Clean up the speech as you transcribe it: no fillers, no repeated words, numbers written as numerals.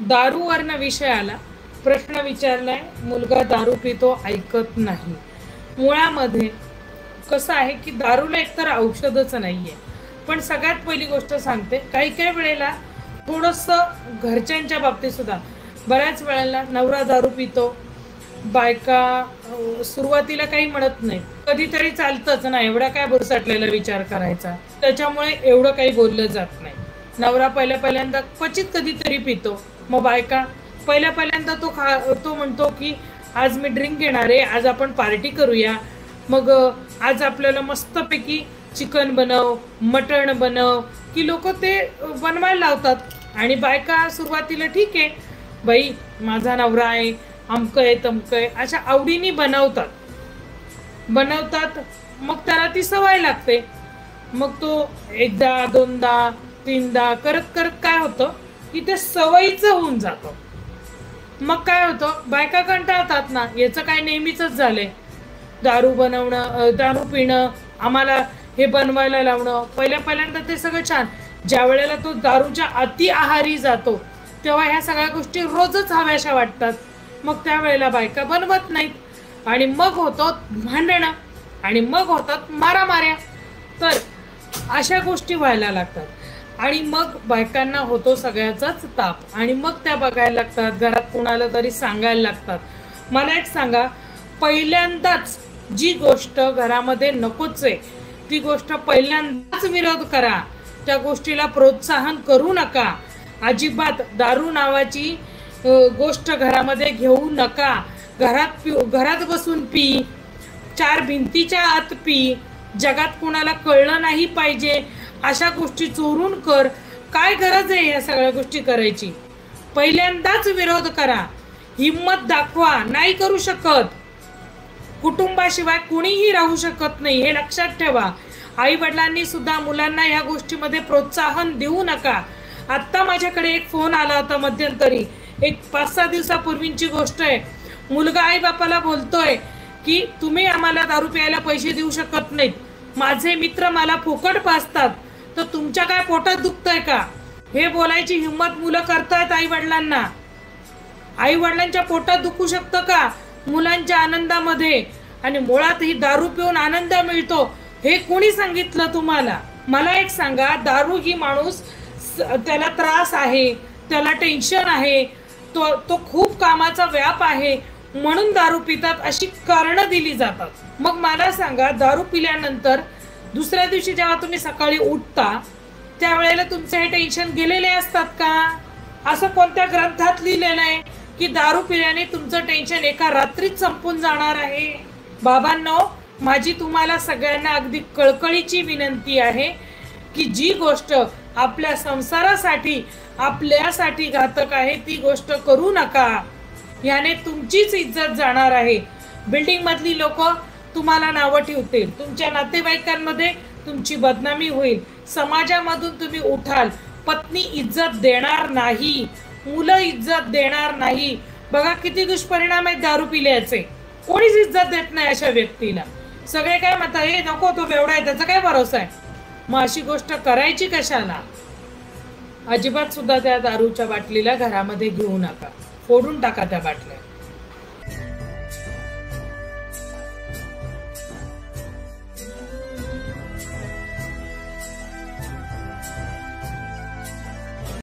दारूवरनं विषय आला. प्रश्न विचारलाय, मुलगा दारू पितो ऐकत नाही. मुळामध्ये कसं आहे की दारूला एकतर औषधच नाहीये. पण सगळ्यात पहिली गोष्ट सांगते, काही काही वेळेला थोडंसं घरच्यांच्या बाबतीत सुद्धा बऱ्याच वेळेला नवरा दारू पितो, बायका सुरुवातीला काही म्हणत नाही, कधीतरी चालतंच ना, एवढा काय बुरसाटलेला विचार करायचा, त्याच्यामुळे एवढं काही बोललं जात नाही. नवरा पहिल्यांदा क्वचित कधीतरी पितो, मग बायका पहिल्यांदा तो म्हणतो की आज मी ड्रिंक घेणार आहे, आज आपण पार्टी करूया, मग आज आपल्याला मस्तपैकी चिकन बनव, मटण बनव, की लोक ते बनवायला लावतात. आणि बायका सुरुवातीला ठीक आहे बाई माझा नवरा आहे, अमकं आहे तमकं आहे, अशा आवडीने बनवतात. मग त्याला ती सवय लागते. मग तो एकदा दोनदा तीनदा करत काय होतं की ते सवयीचं होऊन जातं. मग काय होतं, बायका कंटाळतात ना, याचं काय नेहमीच झालंय, दारू बनवणं, दारू पिणं, आम्हाला हे बनवायला लावणं. पहिल्यांदा ते सगळं छान. ज्या वेळेला तो दारूच्या अति आहारी जातो तेव्हा ह्या सगळ्या गोष्टी रोजच हव्याशा वाटतात. मग त्यावेळेला बायका बनवत नाहीत आणि मग होतं भांडणं आणि मग होतात मारामाऱ्या. तर अशा गोष्टी व्हायला लागतात आणि मग बायकांना होतो सगळ्याचाच ताप आणि मग त्या बघायला लागतात, घरात कोणाला तरी सांगायला लागतात. मला एक सांगा, पहिल्यांदाच जी गोष्ट घरामध्ये नकोच आहे ती गोष्ट पहिल्यांदाच विरोध करा. त्या गोष्टीला प्रोत्साहन करू नका. अजिबात दारू नावाची गोष्ट घरामध्ये घेऊ नका. घरात बसून पी, चार भिंतीच्या आत पी, जगात कोणाला कळलं नाही पाहिजे अशा गोष्टी चोरून कर. काय गरज आहे या सगळ्या गोष्टी करायची? पहिल्यांदाच विरोध करा, हिम्मत दाखवा. नाही करू शकत, कुटुंबाशिवाय कुणीही राहू शकत नाही, हे लक्षात ठेवा. आई वडिलांनी सुद्धा मुलांना ह्या गोष्टीमध्ये प्रोत्साहन देऊ नका. आत्ता माझ्याकडे एक फोन आला होता मध्यंतरी, एक 5-6 दिवसापूर्वीची गोष्ट आहे. मुलगा आई बापाला बोलतोय की तुम्ही आम्हाला दारू प्यायला पैसे देऊ शकत नाहीत, माझे मित्र मला फुकट पाजतात, तर तुमच्या काय पोटात दुखतंय का? हे बोलायची हिंमत मुलं करतायत आई वडिलांना. आई वडिलांच्या पोटात दुखू शकतं का मुलांच्या आनंदामध्ये? आणि मुळात ही दारू पिऊन आनंद मिळतो हे कोणी सांगितलं तुम्हाला? मला एक सांगा, दारू ही माणूस त्याला त्रास आहे, त्याला टेन्शन आहे, तो खूप कामाचा व्याप आहे म्हणून दारू पितात अशी कारणं दिली जातात. मग मला सांगा, दारू पिल्यानंतर दुसऱ्या दिवशी जेव्हा तुम्ही सकाळी उठता त्यावेळेला तुमचे हे टेन्शन गेलेले असतात का? असं कोणत्या ग्रंथात लिहिलेलं आहे की दारू पिल्याने तुमचं टेन्शन एका रात्रीत संपून जाणार आहे? बाबांनो, माझी तुम्हाला सगळ्यांना अगदी कळकळीची विनंती आहे की जी गोष्ट आपल्या संसारासाठी आपल्यासाठी घातक आहे ती गोष्ट करू नका. याने तुमचीच इज्जत जाणार आहे. बिल्डिंग मधली लोक तुम्हाला नावं ठेवतील, तुमच्या नातेवाईकांमध्ये तुमची बदनामी होईल, समाजामधून तुम्ही उठाल, पत्नी इज्जत देणार नाही, मुलं इज्जत देणार नाही. बघा किती दुष्परिणाम आहेत दारू पिल्याचे. कोणीच इज्जत देत नाही अशा व्यक्तीला. सगळे काय म्हणतात, हे नको तो बेवडा आहे, त्याचा काय भरोसा आहे. मग अशी गोष्ट करायची कशाला? अजिबात सुद्धा त्या दारूच्या बाटलीला घरामध्ये घेऊ नका, फोडून टाका त्या बाटल्या.